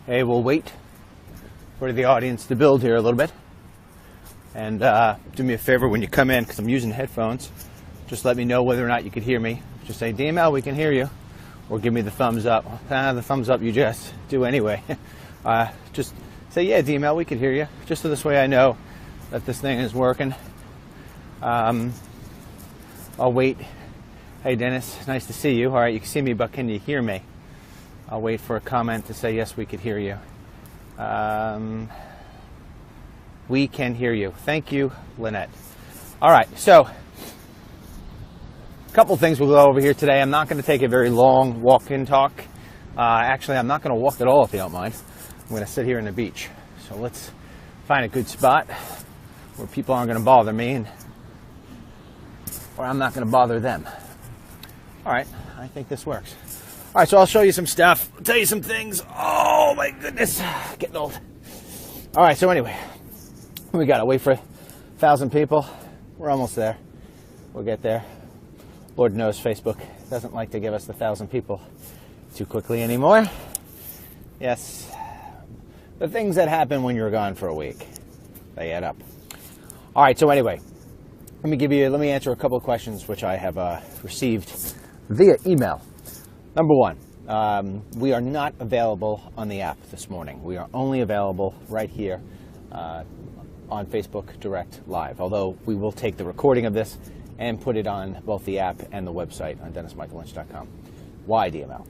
Hey, we'll wait for the audience to build here a little bit. And do me a favor when you come in, because I'm using headphones, just let me know whether or not you could hear me. Just say, DML, we can hear you. Or give me the thumbs up. The thumbs up you just do anyway. Just say, yeah, DML, we can hear you. Just so this way I know that this thing is working. I'll wait. Hey, Dennis, nice to see you. All right, you can see me, but can you hear me? I'll wait for a comment to say, yes, we could hear you. We can hear you. Thank you, Lynette. All right, so a couple things we'll go over here today. I'm not going to take a very long walk-in talk. Actually, I'm not going to walk at all, if you don't mind. I'm going to sit here on the beach. So let's find a good spot where people aren't going to bother me, or I'm not going to bother them. All right, I think this works. All right, so I'll show you some stuff, tell you some things. Oh, my goodness, getting old. All right, so anyway, we got to wait for 1,000 people. We're almost there. We'll get there. Lord knows Facebook doesn't like to give us the 1,000 people too quickly anymore. Yes, the things that happen when you're gone for a week, they add up. All right, so anyway, let me answer a couple of questions which I have received via email. Number one, we are not available on the app this morning. We are only available right here on Facebook Direct Live, although we will take the recording of this and put it on both the app and the website on DennisMichaelLynch.com. Why DML?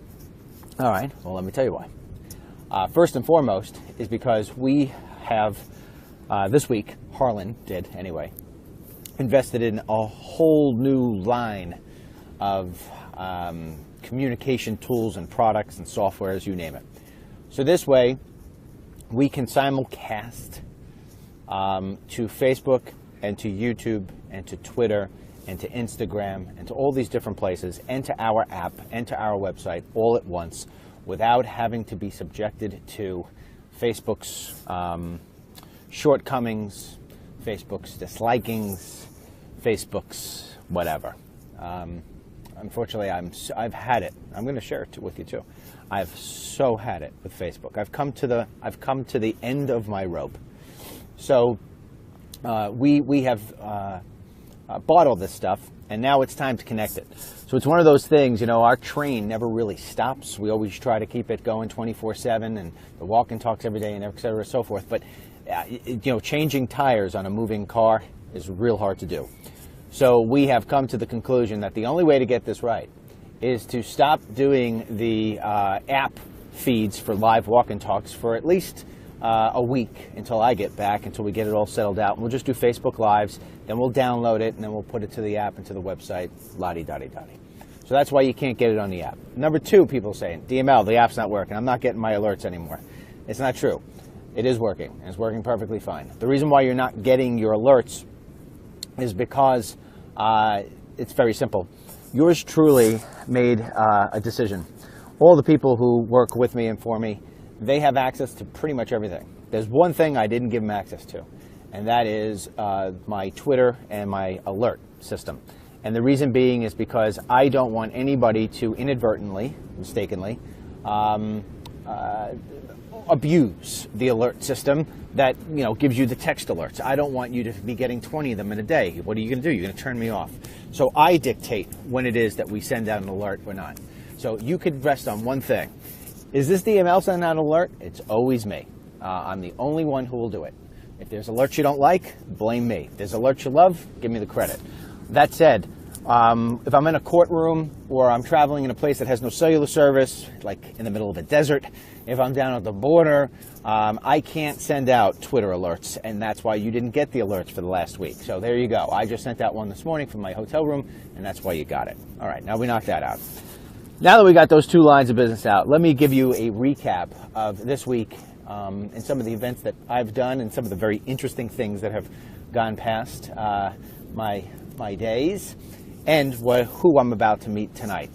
All right, well, let me tell you why. First and foremost is because we have, this week, Harlan did anyway, invested in a whole new line of communication tools and products and softwares, you name it. So this way, we can simulcast to Facebook and to YouTube and to Twitter and to Instagram and to all these different places and to our app and to our website all at once without having to be subjected to Facebook's shortcomings, Facebook's dislikings, Facebook's whatever. Unfortunately, I've had it. I'm going to share it with you too. I've so had it with Facebook. I've come to the end of my rope. So we have bought all this stuff, and now it's time to connect it. So it's one of those things, you know, our train never really stops. We always try to keep it going 24/7, and the walk and talks every day, and et cetera, so forth. But you know, changing tires on a moving car is real hard to do. So we have come to the conclusion that the only way to get this right is to stop doing the app feeds for live walk and talks for at least a week until I get back, until we get it all settled out. And we'll just do Facebook Lives, then we'll download it, and then we'll put it to the app and to the website, la-di-da-di-da-di. So that's why you can't get it on the app. Number two, people saying, DML, the app's not working. I'm not getting my alerts anymore. It's not true. It is working, and it's working perfectly fine. The reason why you're not getting your alerts is because it's very simple. Yours truly made a decision. All the people who work with me and for me, they have access to pretty much everything. There's one thing I didn't give them access to, and that is my Twitter and my alert system. And the reason being is because I don't want anybody to inadvertently, mistakenly, abuse the alert system that, you know, gives you the text alerts. I don't want you to be getting 20 of them in a day. What are you going to do? You're going to turn me off. So I dictate when it is that we send out an alert or not. So you could rest on one thing. Is this DML sending out an alert? It's always me. I'm the only one who will do it. If there's alerts you don't like, blame me. If there's alerts you love, give me the credit. That said, if I'm in a courtroom or I'm traveling in a place that has no cellular service, like in the middle of a desert, if I'm down at the border, I can't send out Twitter alerts, and that's why you didn't get the alerts for the last week. So there you go. I just sent out one this morning from my hotel room, and that's why you got it. All right, now we knocked that out. Now that we got those two lines of business out, let me give you a recap of this week and some of the events that I've done and some of the very interesting things that have gone past my days, and who I'm about to meet tonight.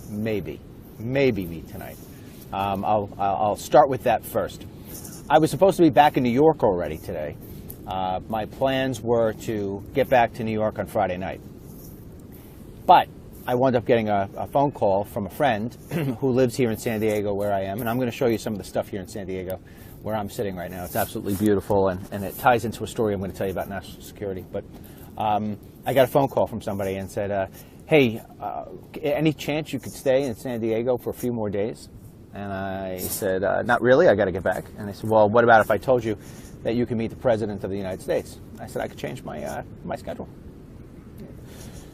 Maybe meet tonight. I'll start with that first. I was supposed to be back in New York already today. My plans were to get back to New York on Friday night. But I wound up getting a phone call from a friend who lives here in San Diego where I am, and I'm going to show you some of the stuff here in San Diego where I'm sitting right now. It's absolutely beautiful, and it ties into a story I'm going to tell you about national security. But I got a phone call from somebody and said, hey, any chance you could stay in San Diego for a few more days? And I said, not really, I got to get back. And they said, well, what about if I told you that you can meet the President of the United States? I said, I could change my schedule.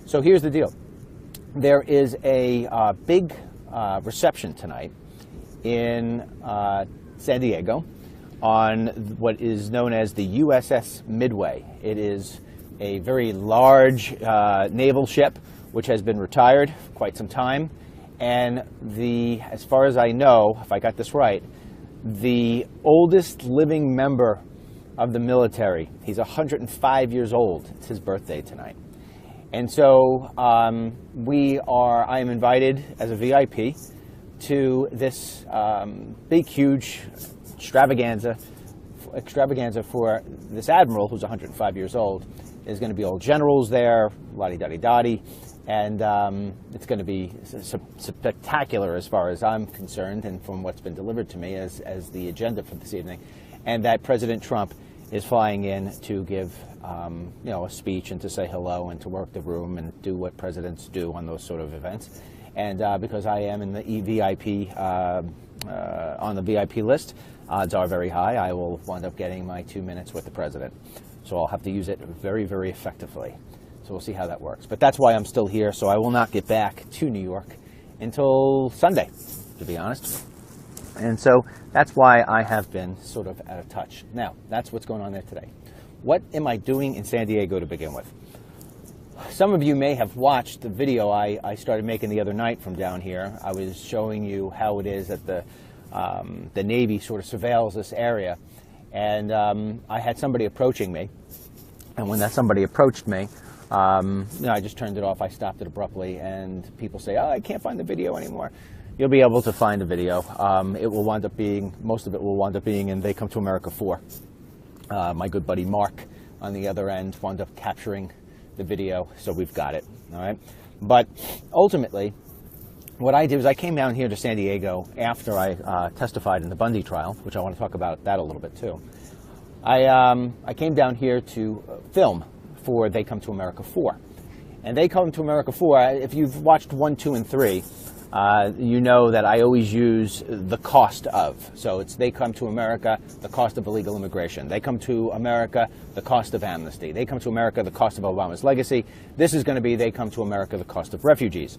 So here's the deal. There is a big reception tonight in San Diego on what is known as the USS Midway. It is a very large naval ship which has been retired for quite some time. And as far as I know, if I got this right, the oldest living member of the military, he's 105 years old. It's his birthday tonight. And so I am invited as a VIP to this big, huge extravaganza for this admiral who's 105 years old. There's going to be old generals there, la-di-da-di-da-di, and it's going to be spectacular as far as I'm concerned and from what's been delivered to me as the agenda for this evening. And that President Trump is flying in to give a speech and to say hello and to work the room and do what presidents do on those sort of events. And because I am in the VIP on the VIP list, odds are very high I will wind up getting my 2 minutes with the president. So I'll have to use it very, very effectively. So we'll see how that works. But that's why I'm still here, so I will not get back to New York until Sunday, to be honest. And so that's why I have been sort of out of touch. Now, that's what's going on there today. What am I doing in San Diego to begin with? Some of you may have watched the video I started making the other night from down here. I was showing you how it is that the Navy sort of surveils this area. And I had somebody approaching me. And when that somebody approached me, I just turned it off. I stopped it abruptly. And people say, oh, I can't find the video anymore. You'll be able to find the video. It will wind up being, most of it will wind up being in They Come to America 4. My good buddy Mark on the other end wound up capturing the video, so we've got it, all right? But ultimately, what I did was I came down here to San Diego after I testified in the Bundy trial, which I want to talk about that a little bit too. I came down here to film for They Come to America 4. And They Come to America 4, if you've watched 1, 2, and 3, you know that I always use the cost of. So it's They Come to America, the cost of illegal immigration. They Come to America, the cost of amnesty. They Come to America, the cost of Obama's legacy. This is going to be They Come to America, the cost of refugees.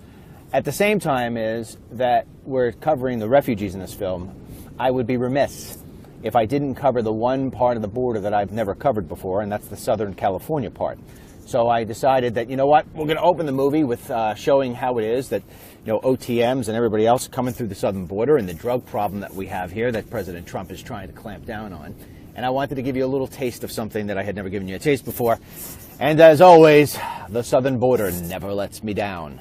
At the same time is that we're covering the refugees in this film, I would be remiss if I didn't cover the one part of the border that I've never covered before, and that's the Southern California part. So I decided that, you know what, we're going to open the movie with showing how it is that, OTMs and everybody else coming through the southern border and the drug problem that we have here that President Trump is trying to clamp down on. And I wanted to give you a little taste of something that I had never given you a taste before. And as always, the southern border never lets me down.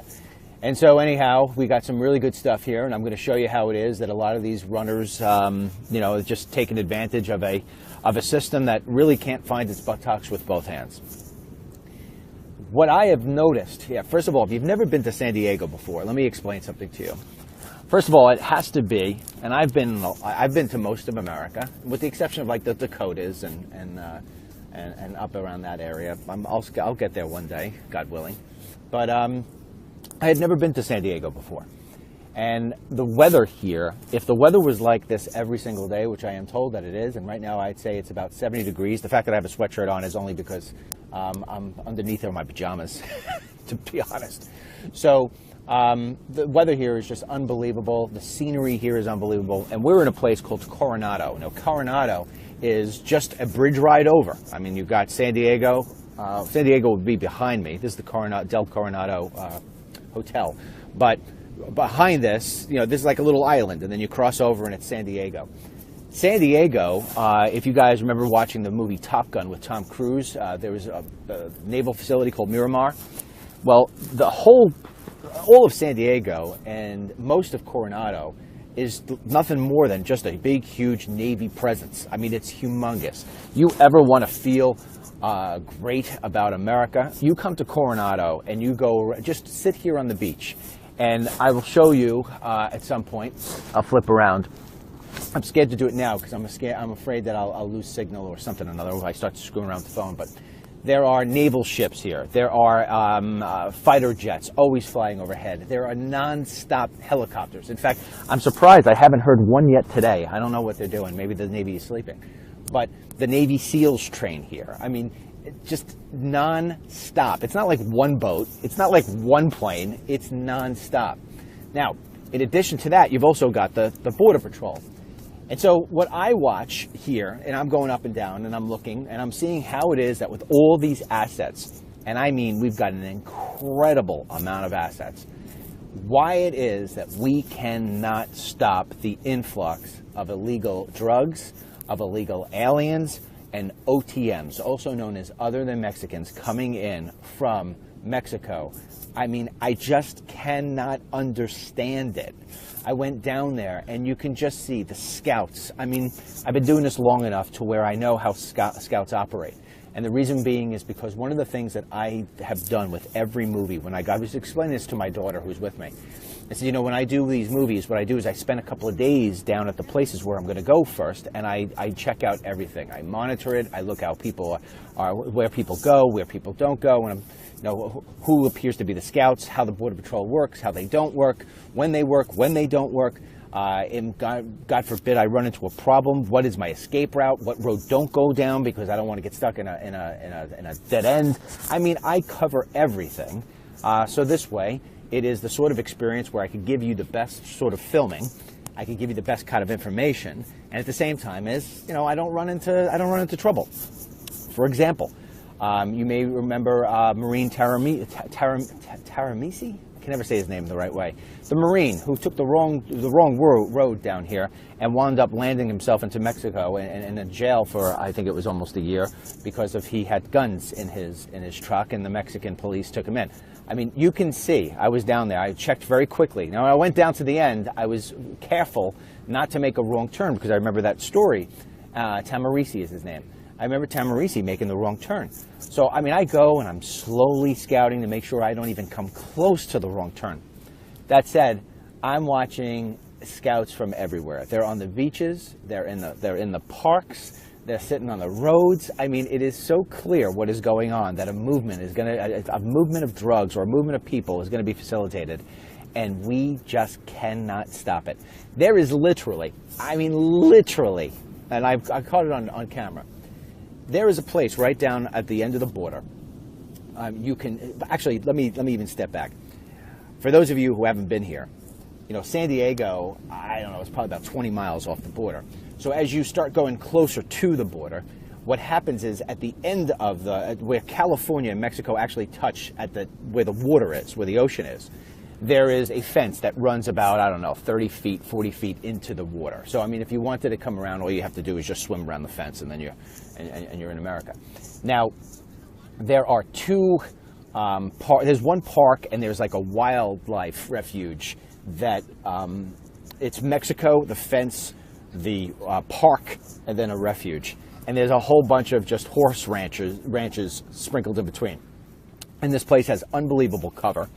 And so anyhow, we got some really good stuff here, and I'm going to show you how it is that a lot of these runners, just taking advantage of a system that really can't find its buttocks with both hands. What I have noticed, first of all, if you've never been to San Diego before, let me explain something to you. First of all, it has to be, and I've been to most of America, with the exception of like the Dakotas and up around that area. I'll get there one day, God willing. But I had never been to San Diego before. And the weather here, if the weather was like this every single day, which I am told that it is, and right now I'd say it's about 70 degrees. The fact that I have a sweatshirt on is only because I'm underneath there in my pajamas, to be honest. So the weather here is just unbelievable. The scenery here is unbelievable. And we're in a place called Coronado. Now, Coronado is just a bridge ride over. I mean, you've got San Diego. San Diego would be behind me. This is the Del Coronado Hotel. But behind this, this is like a little island, and then you cross over and it's San Diego. San Diego, if you guys remember watching the movie Top Gun with Tom Cruise, there was a naval facility called Miramar. Well, all of San Diego and most of Coronado is nothing more than just a big, huge Navy presence. I mean, it's humongous. You ever want to feel great about America. You come to Coronado and you go, just sit here on the beach, and I will show you at some point. I'll flip around. I'm scared to do it now because I'm afraid that I'll lose signal or something or another if I start screwing around with the phone. But there are naval ships here. There are fighter jets always flying overhead. There are non-stop helicopters. In fact, I'm surprised I haven't heard one yet today. I don't know what they're doing. Maybe the Navy is sleeping. But the Navy SEALs train here. I mean, just non-stop. It's not like one boat. It's not like one plane. It's non-stop. Now, in addition to that, you've also got the Border Patrol. And so what I watch here, and I'm going up and down, and I'm looking, and I'm seeing how it is that with all these assets, and I mean we've got an incredible amount of assets, why it is that we cannot stop the influx of illegal drugs, of illegal aliens, and OTMs, also known as other than Mexicans, coming in from Mexico. I mean, I just cannot understand it. I went down there, and you can just see the scouts. I mean, I've been doing this long enough to where I know how scouts operate. And the reason being is because one of the things that I have done with every movie, when I was explaining this to my daughter who's with me, I said, you know, when I do these movies, what I do is I spend a couple of days down at the places where I'm going to go first, and I check out everything. I monitor it. I look how people are, where people go, where people don't go, and who appears to be the scouts, how the Border Patrol works, how they don't work, when they don't work. And God forbid I run into a problem. What is my escape route? What road don't go down because I don't want to get stuck in a dead end. I mean, I cover everything. So this way, it is the sort of experience where I could give you the best sort of filming. I could give you the best kind of information, and at the same time, I don't run into trouble. For example, you may remember Marine Taramisi. I can never say his name the right way. The Marine who took the wrong road down here and wound up landing himself into Mexico and in jail for, I think it was almost a year, because he had guns in his truck, and the Mexican police took him in. I mean, you can see, I was down there. I checked very quickly. Now, when I went down to the end, I was careful not to make a wrong turn because I remember that story. Tamarisi is his name. I remember Tamarisi making the wrong turn. So, I mean, I go and I'm slowly scouting to make sure I don't even come close to the wrong turn. That said, I'm watching scouts from everywhere. They're on the beaches, they're in the parks, they're sitting on the roads. I mean, it is so clear what is going on that a movement of drugs or a movement of people is going to be facilitated, and we just cannot stop it. There is literally, and I caught it on camera. There is a place right down at the end of the border. You can actually let me even step back. For those of you who haven't been here, San Diego, I don't know, it's probably about 20 miles off the border. So as you start going closer to the border, what happens is at the end of where California and Mexico actually touch where the water is, where the ocean is, there is a fence that runs about, I don't know, 30 feet, 40 feet into the water. So, I mean, if you wanted to come around, all you have to do is just swim around the fence, and then you're in America. Now, there are there's one park, and there's like a wildlife refuge that it's Mexico, the fence, the park, and then a refuge. And there's a whole bunch of just horse ranches sprinkled in between. And this place has unbelievable cover.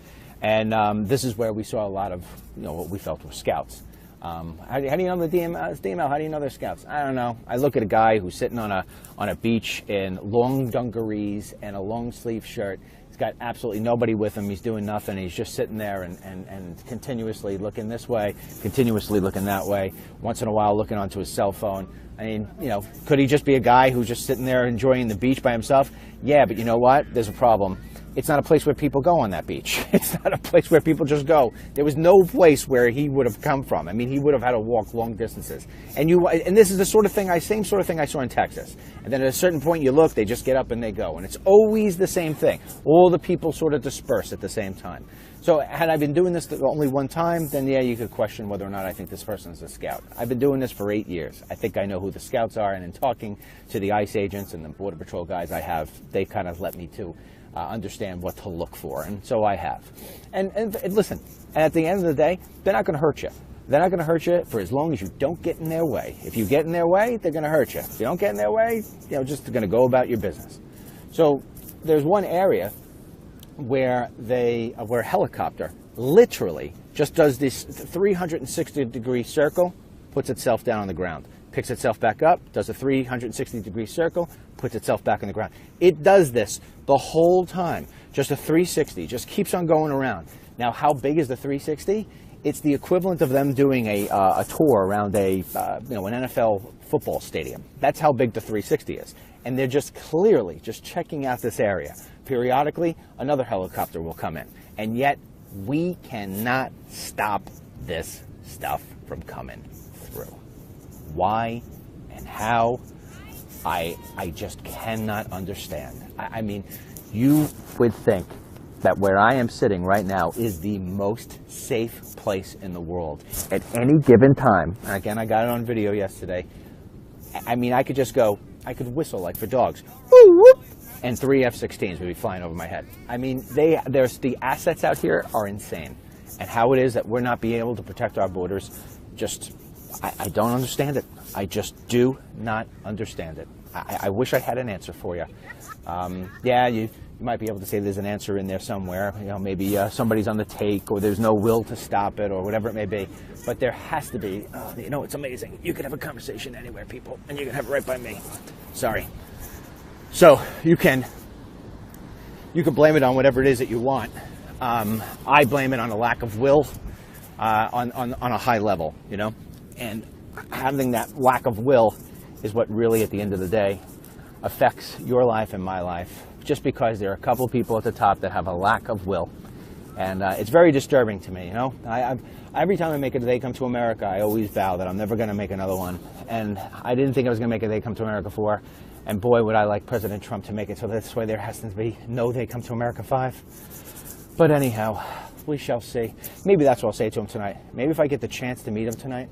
And this is where we saw a lot of, what we felt were scouts. How do you know the DML? How do you know they're scouts? I don't know. I look at a guy who's sitting on a beach in long dungarees and a long sleeve shirt. He's got absolutely nobody with him. He's doing nothing. He's just sitting there and continuously looking this way, continuously looking that way, once in a while looking onto his cell phone. I mean, could he just be a guy who's just sitting there enjoying the beach by himself? Yeah, but you know what? There's a problem. It's not a place where people go on that beach. It's not a place where people just go. There was no place where he would have come from. I mean, he would have had to walk long distances. And this is the same sort of thing I saw in Texas. And then at a certain point you look, they just get up and they go. And it's always the same thing. All the people sort of disperse at the same time. So had I been doing this only one time, then yeah, you could question whether or not I think this person is a scout. I've been doing this for 8 years. I think I know who the scouts are. And in talking to the ICE agents and the Border Patrol guys they kind of let me to understand what to look for, and so I have. And listen, at the end of the day, they're not going to hurt you. They're not going to hurt you for as long as you don't get in their way. If you get in their way, they're going to hurt you. If you don't get in their way, just going to go about your business. So there's one area where where a helicopter literally just does this 360-degree circle, puts itself down on the ground, picks itself back up, does a 360-degree circle, puts itself back on the ground. It does this the whole time, just a 360, just keeps on going around. Now, how big is the 360? It's the equivalent of them doing a tour around an NFL football stadium. That's how big the 360 is. And they're just clearly just checking out this area. Periodically, another helicopter will come in. And yet, we cannot stop this stuff from coming through. Why and how? I just cannot understand. I mean, you would think that where I am sitting right now is the most safe place in the world. At any given time, and again, I got it on video yesterday, I mean, I could just go, I could whistle like for dogs, woo, whoop, and 3 F-16s would be flying over my head. I mean, the assets out here are insane. And how it is that we're not being able to protect our borders, just, I don't understand it. I just do not understand it. I wish I had an answer for you. Yeah, you might be able to say there's an answer in there somewhere. You know, maybe somebody's on the take, or there's no will to stop it, or whatever it may be. But there has to be. You know, it's amazing. You can have a conversation anywhere, people, and you can have it right by me. Sorry. So you can blame it on whatever it is that you want. I blame it on a lack of will, on a high level, you know, and having that lack of will is what really, at the end of the day, affects your life and my life, just because there are a couple of people at the top that have a lack of will. And it's very disturbing to me, you know. Every time I make a They Come to America, I always vow that I'm never going to make another one. And I didn't think I was going to make a They Come to America 4. And boy, would I like President Trump to make it so this way there has to be no They Come to America 5. But anyhow, we shall see. Maybe that's what I'll say to him tonight. Maybe if I get the chance to meet him tonight,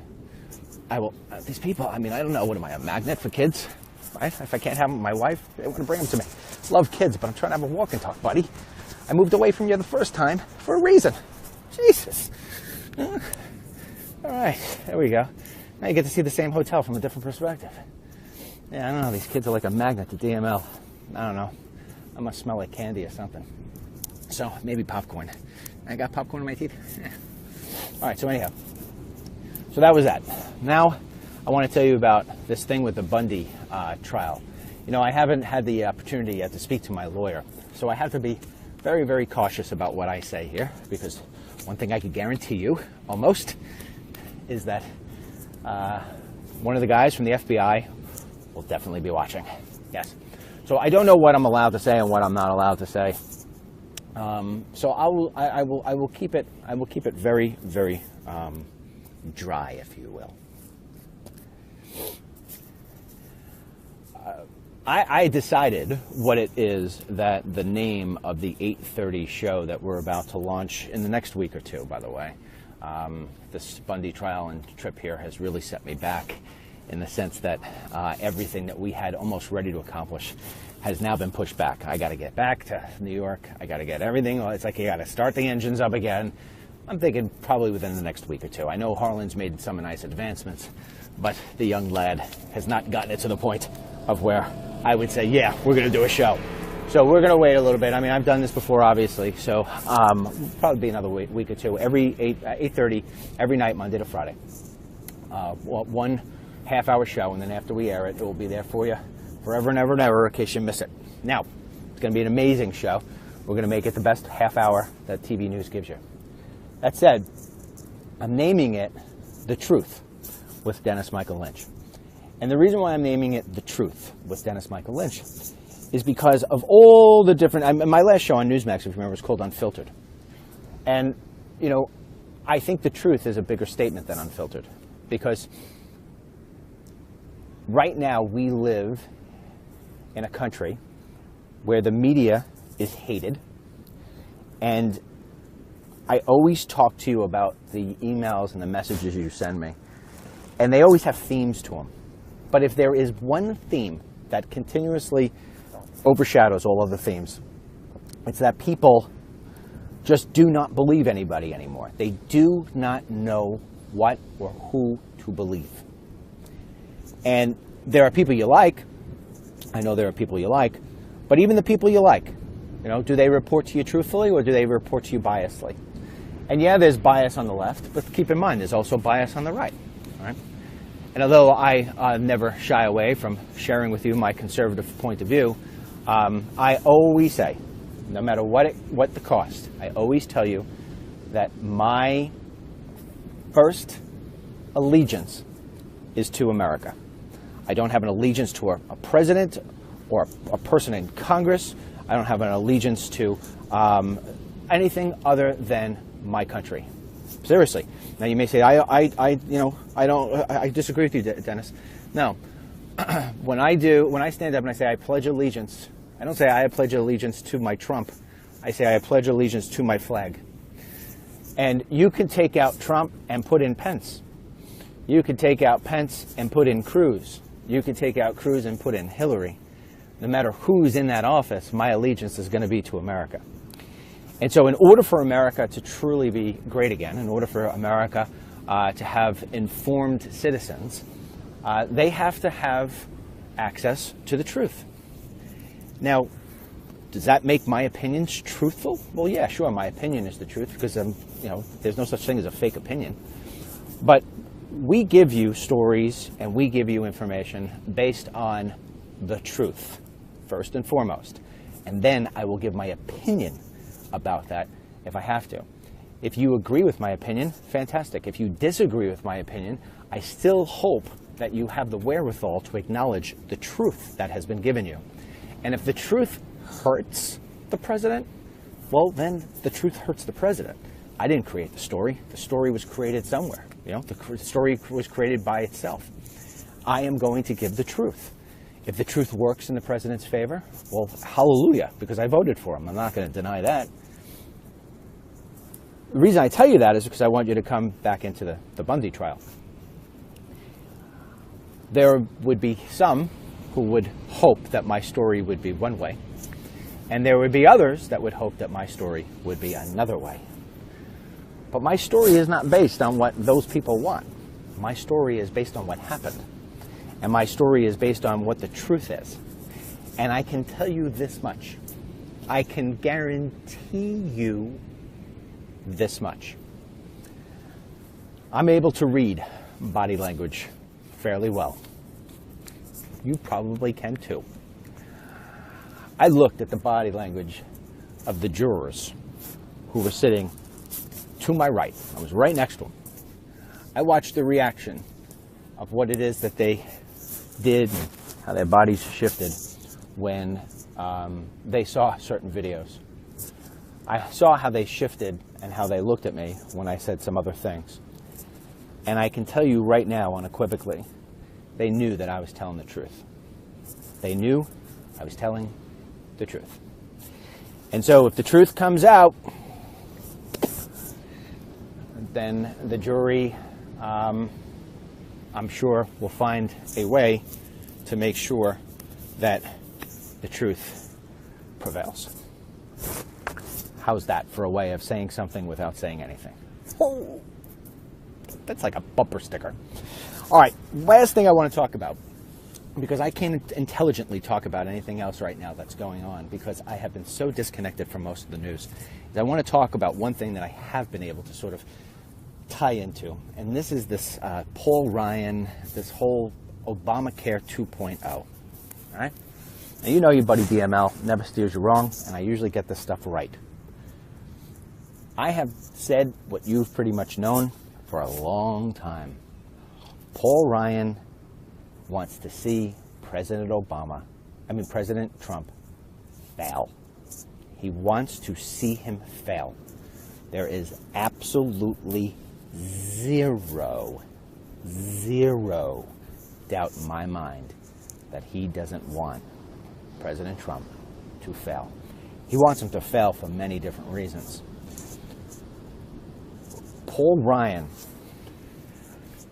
I will. These people, I mean, I don't know. What am I, a magnet for kids? Right? If I can't have them with my wife, they want to bring them to me. Love kids, but I'm trying to have a walk and talk, buddy. I moved away from you the first time for a reason. Jesus. All right, there we go. Now you get to see the same hotel from a different perspective. Yeah, I don't know. These kids are like a magnet to DML. I don't know. I must smell like candy or something. So maybe popcorn. I got popcorn in my teeth. Yeah. All right. So anyhow, so that was that. Now I want to tell you about this thing with the Bundy trial. You know, I haven't had the opportunity yet to speak to my lawyer, so I have to be very, very cautious about what I say here, because one thing I can guarantee you, almost, is that one of the guys from the FBI will definitely be watching. Yes. So I don't know what I'm allowed to say and what I'm not allowed to say. So I will keep it very, very dry, if you will. I decided what it is that the name of the 8:30 show that we're about to launch in the next week or two, by the way. This Bundy trial and trip here has really set me back, in the sense that everything that we had almost ready to accomplish has now been pushed back. I got to get back to New York. I got to get everything. It's like you got to start the engines up again. I'm thinking probably within the next week or two. I know Harlan's made some nice advancements, but the young lad has not gotten it to the point of where I would say, yeah, we're going to do a show. So we're going to wait a little bit. I mean, I've done this before, obviously. So probably be another week or two. Every 8:30, every night, Monday to Friday. 1 half-hour show, and then after we air it, it will be there for you forever and ever and ever in case you miss it. Now, it's going to be an amazing show. We're going to make it the best half hour that TV news gives you. That said, I'm naming it The Truth with Dennis Michael Lynch. And the reason why I'm naming it The Truth with Dennis Michael Lynch is because of all the different... my last show on Newsmax, if you remember, was called Unfiltered. And, you know, I think the truth is a bigger statement than unfiltered. Because right now we live in a country where the media is hated. And I always talk to you about the emails and the messages you send me. And they always have themes to them. But if there is one theme that continuously overshadows all other themes, it's that people just do not believe anybody anymore. They do not know what or who to believe. And there are people you like. I know there are people you like. But even the people you like, do they report to you truthfully or do they report to you biasedly? And yeah, there's bias on the left, but keep in mind, there's also bias on the right. All right? And although I never shy away from sharing with you my conservative point of view, I always say, no matter what the cost, I always tell you that my first allegiance is to America. I don't have an allegiance to a president or a person in Congress. I don't have an allegiance to anything other than my country. Seriously. Now you may say, I disagree with you, Dennis. No. When I stand up and I say I pledge allegiance, I don't say I pledge allegiance to my Trump. I say I pledge allegiance to my flag. And you can take out Trump and put in Pence. You could take out Pence and put in Cruz. You could take out Cruz and put in Hillary. No matter who's in that office, my allegiance is going to be to America. And so in order for America to truly be great again, in order for America to have informed citizens, they have to have access to the truth. Now, does that make my opinions truthful? Well, yeah, sure, my opinion is the truth because, there's no such thing as a fake opinion. But we give you stories and we give you information based on the truth, first and foremost. And then I will give my opinion about that if I have to. If you agree with my opinion, fantastic. If you disagree with my opinion, I still hope that you have the wherewithal to acknowledge the truth that has been given you. And if the truth hurts the president, well, then the truth hurts the president. I didn't create the story. The story was created somewhere. The story was created by itself. I am going to give the truth. If the truth works in the president's favor, well, hallelujah, because I voted for him. I'm not going to deny that. The reason I tell you that is because I want you to come back into the Bundy trial. There would be some who would hope that my story would be one way, and there would be others that would hope that my story would be another way. But my story is not based on what those people want. My story is based on what happened. And my story is based on what the truth is. And I can tell you this much. I can guarantee you this much. I'm able to read body language fairly well. You probably can too. I looked at the body language of the jurors who were sitting to my right. I was right next to them. I watched the reaction of what it is that they did and how their bodies shifted when they saw certain videos. I saw how they shifted and how they looked at me when I said some other things. And I can tell you right now unequivocally, they knew that I was telling the truth. They knew I was telling the truth. And so if the truth comes out, then the jury, I'm sure, will find a way to make sure that the truth prevails. How's that for a way of saying something without saying anything? Oh, that's like a bumper sticker. All right, last thing I want to talk about, because I can't intelligently talk about anything else right now that's going on because I have been so disconnected from most of the news, is I want to talk about one thing that I have been able to sort of tie into, and this is this Paul Ryan, this whole Obamacare 2.0. All right? Now, you know your buddy DML never steers you wrong, and I usually get this stuff right. I have said what you've pretty much known for a long time. Paul Ryan wants to see President Trump fail. He wants to see him fail. There is absolutely zero doubt in my mind that he doesn't want President Trump to fail. He wants him to fail for many different reasons. Paul Ryan,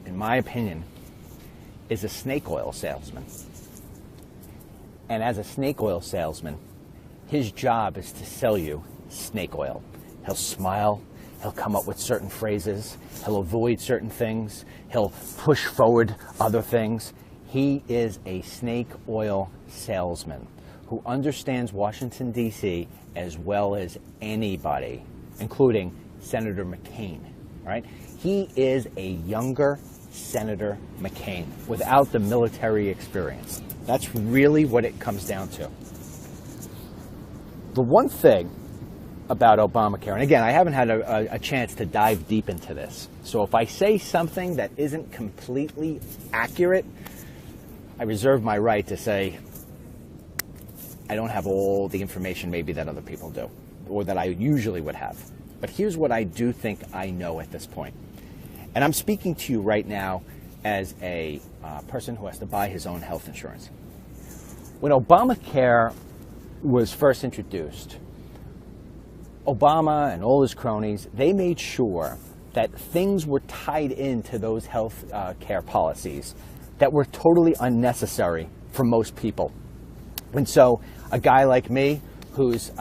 in my opinion, is a snake oil salesman. And as a snake oil salesman, his job is to sell you snake oil. He'll smile, he'll come up with certain phrases, he'll avoid certain things, he'll push forward other things. He is a snake oil salesman who understands Washington, D.C. as well as anybody, including Senator McCain, right? He is a younger Senator McCain without the military experience. That's really what it comes down to. The one thing about Obamacare, and again, I haven't had a chance to dive deep into this, so if I say something that isn't completely accurate, I reserve my right to say I don't have all the information maybe that other people do, or that I usually would have. But here's what I do think I know at this point. And I'm speaking to you right now as a person who has to buy his own health insurance. When Obamacare was first introduced, Obama and all his cronies, they made sure that things were tied into those health care policies that were totally unnecessary for most people. And so a guy like me who's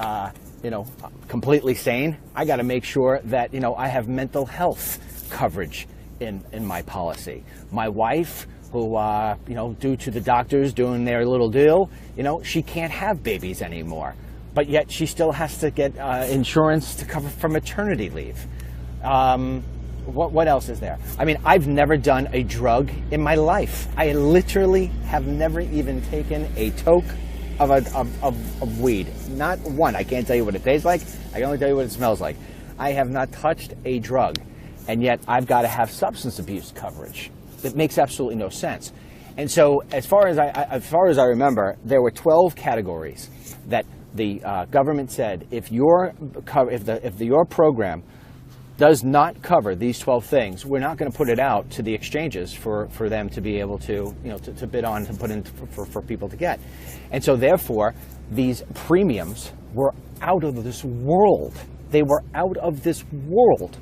completely sane, I got to make sure that I have mental health coverage in my policy. My wife, who due to the doctors doing their little deal, she can't have babies anymore, but yet she still has to get insurance to cover for maternity leave. What else is there? I mean, I've never done a drug in my life. I literally have never even taken a toke of weed. Not one. I can't tell you what it tastes like. I can only tell you what it smells like. I have not touched a drug, and yet I've got to have substance abuse coverage. It makes absolutely no sense. And so, as far as I remember, there were 12 categories that the government said if your program does not cover these 12 things, we're not going to put it out to the exchanges for them to be able to to bid on, to put in for people to get. And so therefore, these premiums were out of this world. They were out of this world.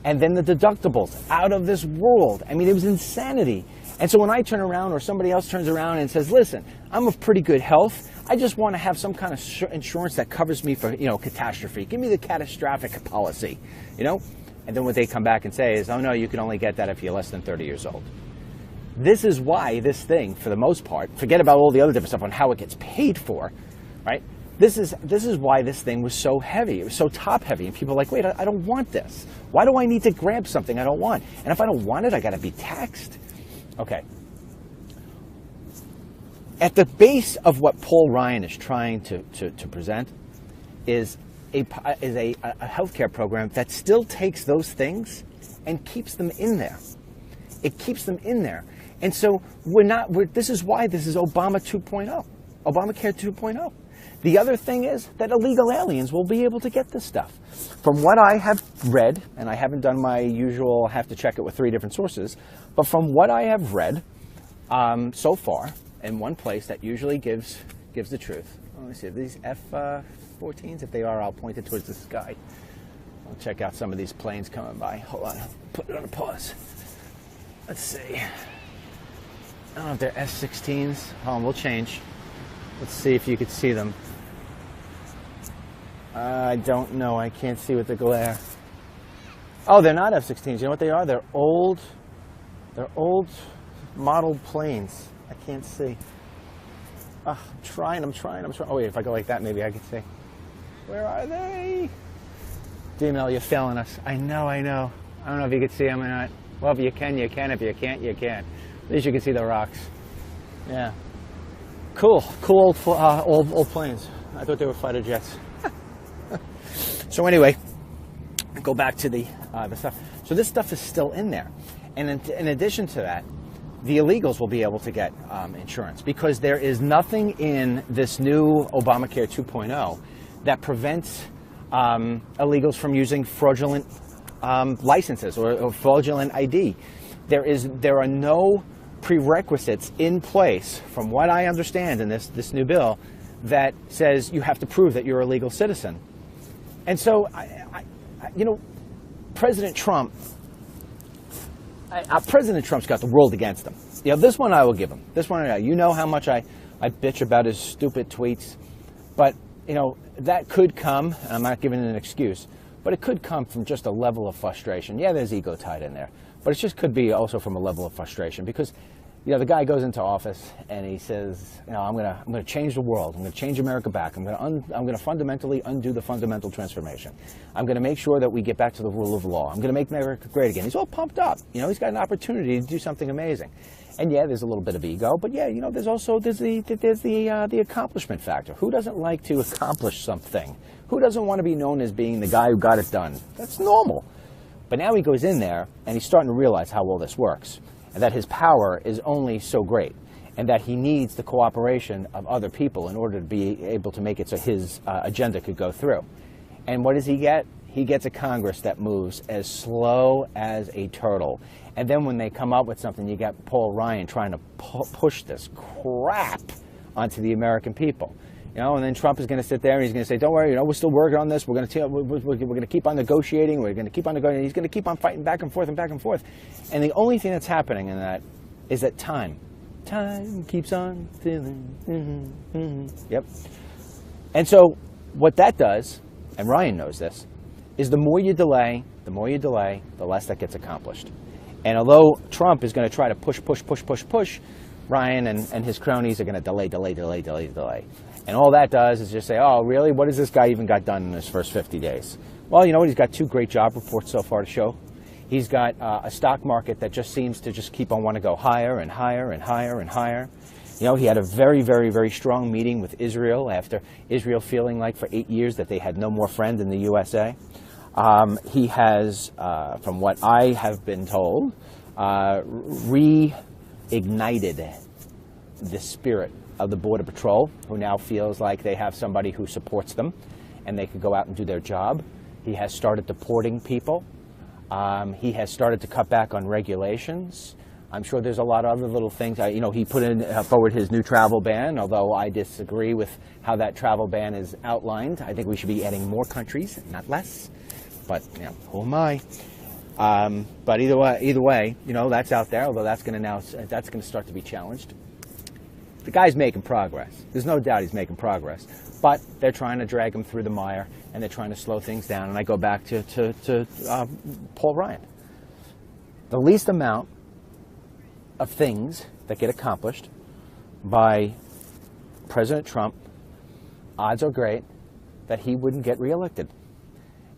And then the deductibles, out of this world. I mean, it was insanity. And so when I turn around or somebody else turns around and says, listen, I'm of pretty good health, I just want to have some kind of insurance that covers me for, catastrophe. Give me the catastrophic policy, And then what they come back and say is, oh no, you can only get that if you're less than 30 years old. This is why this thing, for the most part, forget about all the other different stuff on how it gets paid for, right? This is why this thing was so heavy. It was so top heavy. And people are like, wait, I don't want this. Why do I need to grab something I don't want? And if I don't want it, I got to be taxed. Okay. At the base of what Paul Ryan is trying to present is a healthcare program that still takes those things and keeps them in there. It keeps them in there. And so this is why this is Obama 2.0, Obamacare 2.0. The other thing is that illegal aliens will be able to get this stuff. From what I have read, and I haven't done my usual, I have to check it with 3 different sources, but from what I have read so far, in one place that usually gives the truth. Let me see, if these F-14s, if they are, I'll point it towards the sky. I'll check out some of these planes coming by. Hold on, put it on a pause. Let's see. I don't know if they're F-16s. Hold on, we'll change. Let's see if you could see them. I don't know. I can't see with the glare. Oh, they're not F-16s. You know what they are? They're old model planes. I can't see. I'm trying. Oh, wait, if I go like that, maybe I can see. Where are they? DML, you're failing us. I know. I don't know if you can see them or not. Well, if you can, you can. If you can't, you can't. At least you can see the rocks. Yeah. Cool old planes. I thought they were fighter jets. So anyway, go back to the stuff. So this stuff is still in there. And in addition to that, the illegals will be able to get insurance because there is nothing in this new Obamacare 2.0 that prevents illegals from using fraudulent licenses or fraudulent ID. There are no prerequisites in place, from what I understand in this new bill, that says you have to prove that you're a legal citizen. And so, President Trump's got the world against him. This one I will give him. This one, how much I bitch about his stupid tweets, but that could come. And I'm not giving it an excuse, but it could come from just a level of frustration. Yeah, there's ego tied in there, but it just could be also from a level of frustration because the guy goes into office and he says, I'm gonna change the world. I'm gonna change America back. I'm gonna fundamentally undo the fundamental transformation. I'm gonna make sure that we get back to the rule of law. I'm gonna make America great again. He's all pumped up. He's got an opportunity to do something amazing. And yeah, there's a little bit of ego, but yeah, there's the accomplishment factor. Who doesn't like to accomplish something? Who doesn't want to be known as being the guy who got it done? That's normal. But now he goes in there and he's starting to realize how well this works, and that his power is only so great, and that he needs the cooperation of other people in order to be able to make it so his agenda could go through. And what does he get? He gets a Congress that moves as slow as a turtle. And then when they come up with something, you got Paul Ryan trying to push this crap onto the American people. And then Trump is going to sit there and he's going to say, don't worry, we're still working on this. We're going to keep on negotiating. We're going to keep on negotiating. He's going to keep on fighting back and forth and back and forth. And the only thing that's happening in that is that time keeps on filling. Yep. And so what that does, and Ryan knows this, is the more you delay, the less that gets accomplished. And although Trump is going to try to push, Ryan and his cronies are going to delay. And all that does is just say, oh, really? What has this guy even got done in his first 50 days? Well, you know what? He's got 2 great job reports so far to show. He's got a stock market that just seems to just keep on wanting to go higher and higher and higher and higher. He had a very, very, very strong meeting with Israel after Israel feeling like for 8 years that they had no more friend in the USA. He has, from what I have been told, reignited the spirit of the Border Patrol, who now feels like they have somebody who supports them and they could go out and do their job. He has started deporting people. He has started to cut back on regulations. I'm sure there's a lot of other little things. He put forward his new travel ban, although I disagree with how that travel ban is outlined. I think we should be adding more countries, not less. But, who am I? But either way, that's out there, although that's going to start to be challenged. The guy's making progress. There's no doubt he's making progress. But they're trying to drag him through the mire, and they're trying to slow things down. And I go back to Paul Ryan. The least amount of things that get accomplished by President Trump, odds are great that he wouldn't get reelected.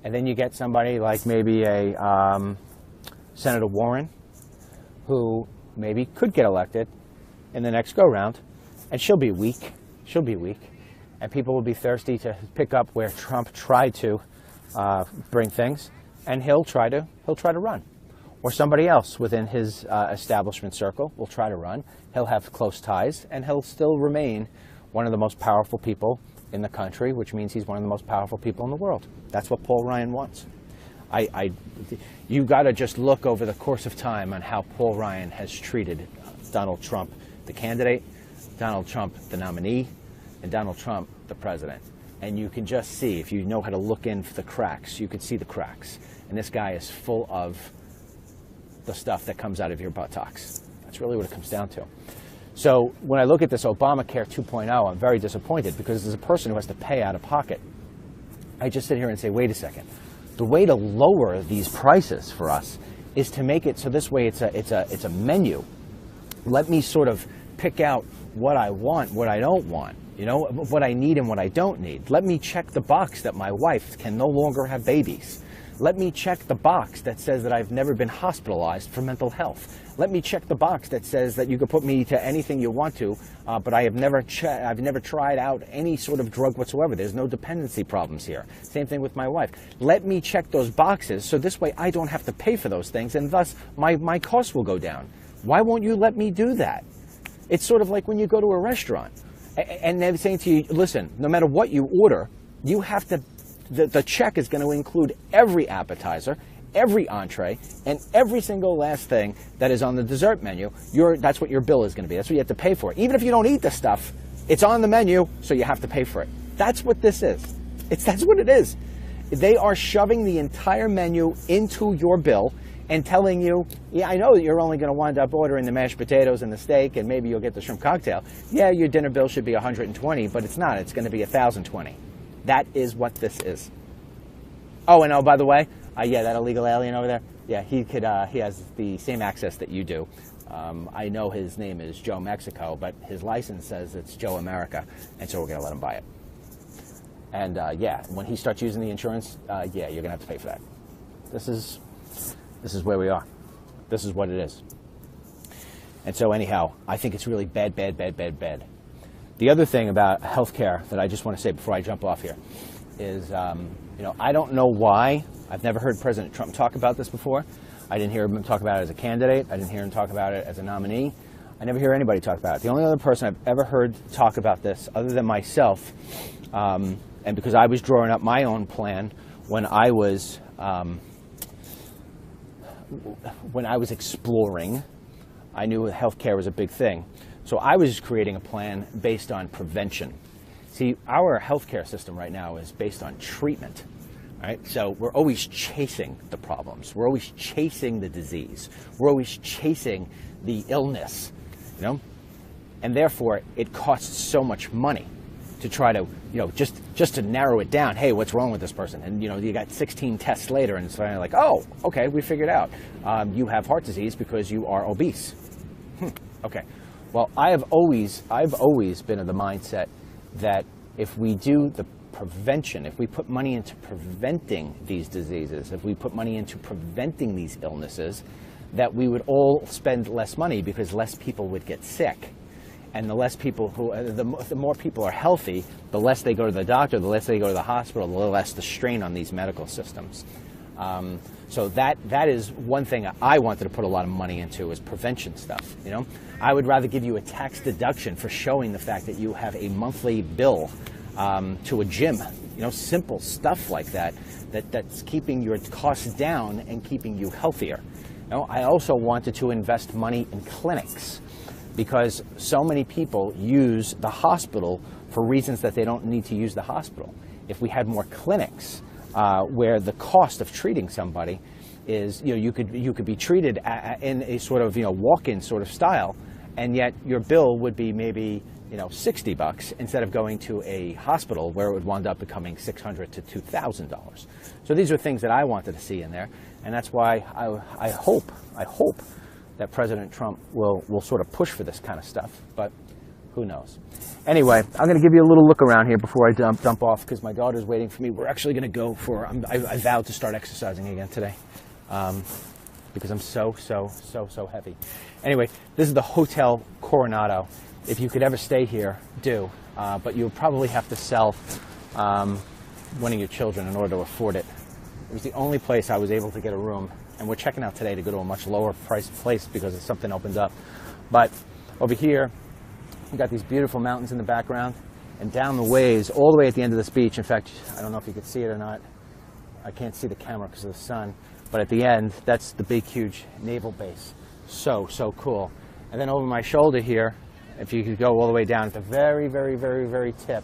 And then you get somebody like maybe a Senator Warren, who maybe could get elected in the next go-round, and she'll be weak. And people will be thirsty to pick up where Trump tried to bring things, and he'll try to run. Or somebody else within his establishment circle will try to run. He'll have close ties, and he'll still remain one of the most powerful people in the country, which means he's one of the most powerful people in the world. That's what Paul Ryan wants. You got to just look over the course of time on how Paul Ryan has treated Donald Trump, the candidate, Donald Trump, the nominee, and Donald Trump, the president. And you can just see, if you know how to look in for the cracks, you can see the cracks. And this guy is full of the stuff that comes out of your buttocks. That's really what it comes down to. So when I look at this Obamacare 2.0, I'm very disappointed, because as a person who has to pay out of pocket, I just sit here and say, wait a second. The way to lower these prices for us is to make it so this way it's a menu. Let me sort of pick out what I want, what I don't want, what I need and what I don't need. Let me check the box that my wife can no longer have babies. Let me check the box that says that I've never been hospitalized for mental health. Let me check the box that says that you can put me to anything you want to, but I've never tried out any sort of drug whatsoever. There's no dependency problems here. Same thing with my wife. Let me check those boxes so this way I don't have to pay for those things, and thus my costs will go down. Why won't you let me do that? It's sort of like when you go to a restaurant and they're saying to you, listen, no matter what you order, you have to, the check is going to include every appetizer, every entree, and every single last thing that is on the dessert menu. That's what your bill is going to be. That's what you have to pay for. Even if you don't eat the stuff, it's on the menu, so you have to pay for it. That's what this is. That's what it is. They are shoving the entire menu into your bill and telling you, yeah, I know that you're only going to wind up ordering the mashed potatoes and the steak, and maybe you'll get the shrimp cocktail. Yeah, your dinner bill should be $120, but it's not. It's going to be $1,020. That is what this is. Oh, and by the way, yeah, that illegal alien over there, yeah, he has the same access that you do. I know his name is Joe Mexico, but his license says it's Joe America, and so we're going to let him buy it. And yeah, when he starts using the insurance, yeah, you're going to have to pay for that. This is where we are. This is what it is. And so anyhow, I think it's really bad, bad, bad, bad, bad. The other thing about healthcare that I just want to say before I jump off here is, you know, I don't know why. I've never heard President Trump talk about this before. I didn't hear him talk about it as a candidate. I didn't hear him talk about it as a nominee. I never hear anybody talk about it. The only other person I've ever heard talk about this, other than myself, and because I was drawing up my own plan when I was exploring, I knew healthcare was a big thing. So I was creating a plan based on prevention. See, our healthcare system right now is based on treatment. Right? So we're always chasing the problems. We're always chasing the disease. We're always chasing the illness, you know? And therefore, it costs so much money to try to, you know, just to narrow it down. Hey, what's wrong with this person? And, you know, you got 16 tests later, and it's finally like, oh, okay, we figured out. You have heart disease because you are obese. Okay. Well, I've always been of the mindset that if we do the prevention, if we put money into preventing these diseases, if we put money into preventing these illnesses, that we would all spend less money because less people would get sick. And the less people the more people are healthy, the less they go to the doctor, the less they go to the hospital, the less the strain on these medical systems. So that is one thing I wanted to put a lot of money into, is prevention stuff. You know, I would rather give you a tax deduction for showing the fact that you have a monthly bill to a gym, you know, simple stuff like that's keeping your costs down and keeping you healthier. You know, I also wanted to invest money in clinics because so many people use the hospital for reasons that they don't need to use the hospital. If we had more clinics where the cost of treating somebody is, you know, you could be treated in a sort of, you know, walk-in sort of style, and yet your bill would be maybe, you know, $60 instead of going to a hospital where it would wind up becoming $600 to $2,000. So these are things that I wanted to see in there, and that's why I hope that President Trump will sort of push for this kind of stuff, but who knows. Anyway, I'm going to give you a little look around here before I dump off, because my daughter's waiting for me. We're actually going to go for, I vowed to start exercising again today. Because I'm so heavy. Anyway, this is the Hotel Coronado. If you could ever stay here, do. But you'll probably have to sell one of your children in order to afford it. It was the only place I was able to get a room. And we're checking out today to go to a much lower priced place because something opened up. But over here, we've got these beautiful mountains in the background. And down the ways, all the way at the end of this beach, in fact, I don't know if you could see it or not. I can't see the camera because of the sun. But at the end, that's the big, huge naval base. So cool. And then over my shoulder here, if you could go all the way down at the very, very, very, very tip,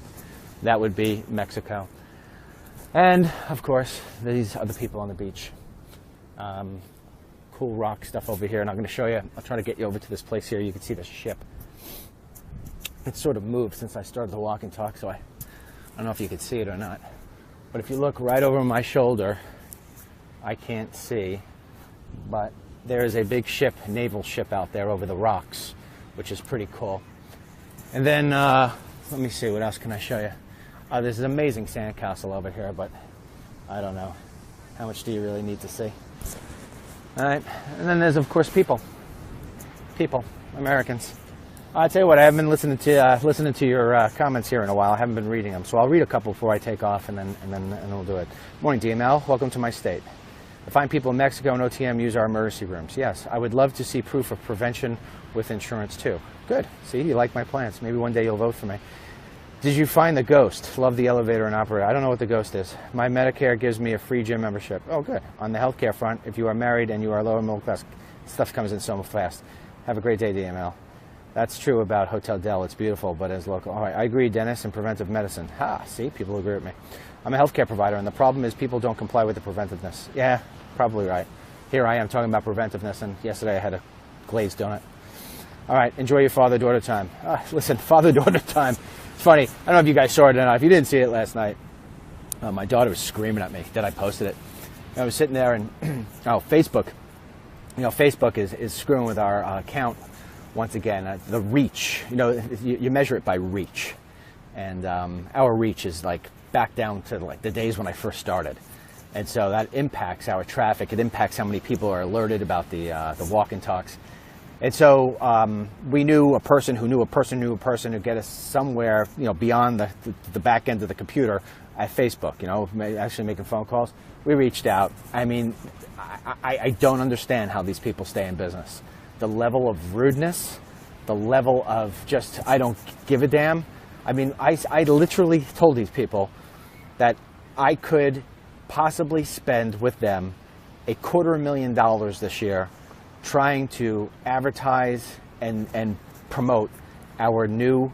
that would be Mexico. And, of course, these are the people on the beach. Cool rock stuff over here. And I'm going to show you, I'll try to get you over to this place here. You can see the ship. It's sort of moved since I started the walk and talk, so I don't know if you could see it or not. But if you look right over my shoulder, I can't see, but there is a big ship, naval ship out there over the rocks, which is pretty cool. And then, let me see, what else can I show you? There's an amazing sandcastle over here, but I don't know. How much do you really need to see? All right, and then there's, of course, people, Americans. I tell you what, I haven't been listening to your comments here in a while. I haven't been reading them, so I'll read a couple before I take off, and then we'll do it. Morning, DML. Welcome to my state. I find people in Mexico and OTM use our emergency rooms. Yes, I would love to see proof of prevention with insurance too. Good. See, you like my plans. Maybe one day you'll vote for me. Did you find the ghost? Love the elevator and operator. I don't know what the ghost is. My Medicare gives me a free gym membership. Oh, good. On the healthcare front, if you are married and you are lower middle class, stuff comes in so fast. Have a great day, DML. That's true about Hotel Del. It's beautiful, but as local. All right, I agree, Dennis, and preventive medicine. Ha, see, people agree with me. I'm a healthcare provider, and the problem is people don't comply with the preventiveness. Yeah, probably right. Here I am talking about preventiveness, and yesterday I had a glazed donut. All right, enjoy your father-daughter time. Listen, father-daughter time. It's funny. I don't know if you guys saw it or not. If you didn't see it last night, my daughter was screaming at me that I posted it. I was sitting there and, Facebook Facebook is screwing with our account once again. The reach, you measure it by reach, and our reach is like back down to like the days when I first started, and so that impacts our traffic. It impacts how many people are alerted about the walk and talks, and so we knew a person who knew a person who knew a person who get us somewhere, beyond the back end of the computer at Facebook. Actually making phone calls. We reached out. I mean, I don't understand how these people stay in business. The level of rudeness, the level of just, I don't give a damn. I mean, I literally told these people that I could possibly spend with them $250,000 this year trying to advertise and promote our new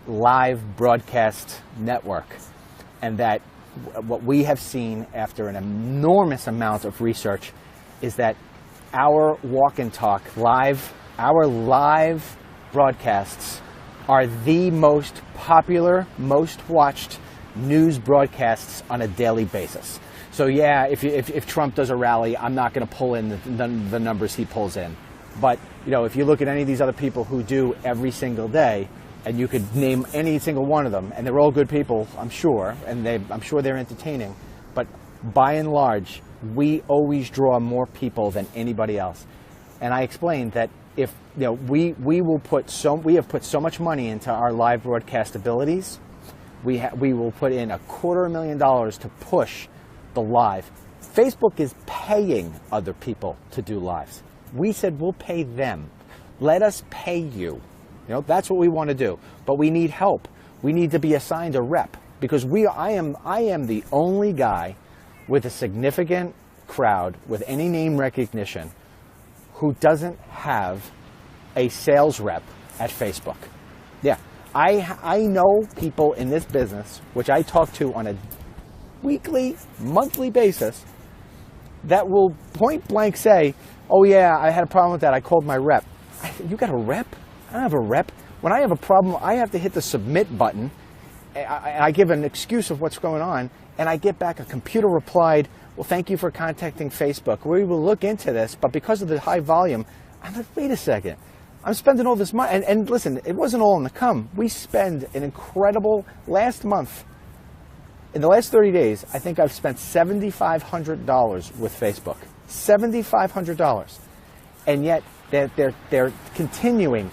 live broadcast network. And that what we have seen after an enormous amount of research is that our walk and talk our live broadcasts are the most popular, most watched news broadcasts on a daily basis. So yeah, if Trump does a rally, I'm not going to pull in the numbers he pulls in. But if you look at any of these other people who do every single day, and you could name any single one of them, and they're all good people, I'm sure, and I'm sure they're entertaining. But by and large, we always draw more people than anybody else. And I explained that if we have put so much money into our live broadcast abilities, we will put in $250,000 to push the live. Facebook is paying other people to do lives. We said we'll pay them. Let us pay you. That's what we want to do. But we need help. We need to be assigned a rep, because I am the only guy with a significant crowd with any name recognition who doesn't have a sales rep at Facebook. Yeah, I know people in this business, which I talk to on a weekly, monthly basis, that will point blank say, oh yeah, I had a problem with that, I called my rep. You got a rep? I don't have a rep. When I have a problem, I have to hit the submit button. I give an excuse of what's going on, and I get back a computer replied, well, thank you for contacting Facebook. We will look into this, but because of the high volume, I'm like, wait a second. I'm spending all this money. And listen, it wasn't all in the come. We spend an incredible, last month, in the last 30 days, I think I've spent $7,500 with Facebook. $7,500. And yet, they're continuing.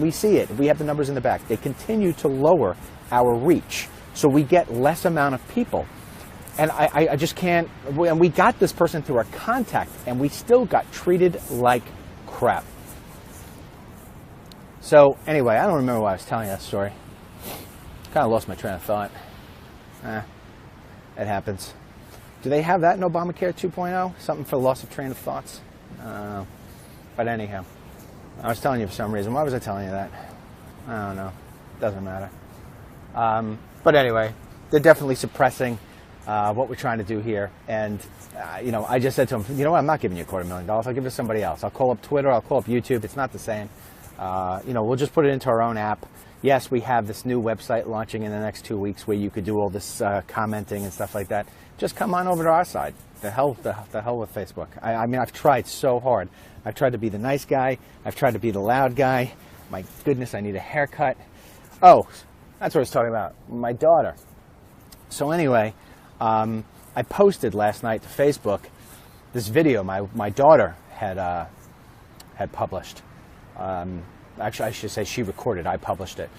We see it. We have the numbers in the back. They continue to lower our reach, so we get less amount of people. And I just can't. And we got this person through our contact, and we still got treated like crap. So anyway, I don't remember why I was telling that story. Kind of lost my train of thought. It happens. Do they have that in Obamacare 2.0? Something for loss of train of thoughts? But anyhow, I was telling you for some reason. Why was I telling you that? I don't know. Doesn't matter. But anyway, they're definitely suppressing what we're trying to do here. And, I just said to them, you know what, I'm not giving you $250,000. I'll give it to somebody else. I'll call up Twitter. I'll call up YouTube. It's not the same. We'll just put it into our own app. Yes, we have this new website launching in the next 2 weeks where you could do all this commenting and stuff like that. Just come on over to our side. The hell with Facebook. I mean, I've tried so hard. I've tried to be the nice guy. I've tried to be the loud guy. My goodness, I need a haircut. Oh, that's what I was talking about. My daughter. So anyway, I posted last night to Facebook this video my daughter had published. Actually, I should say she recorded. I published it.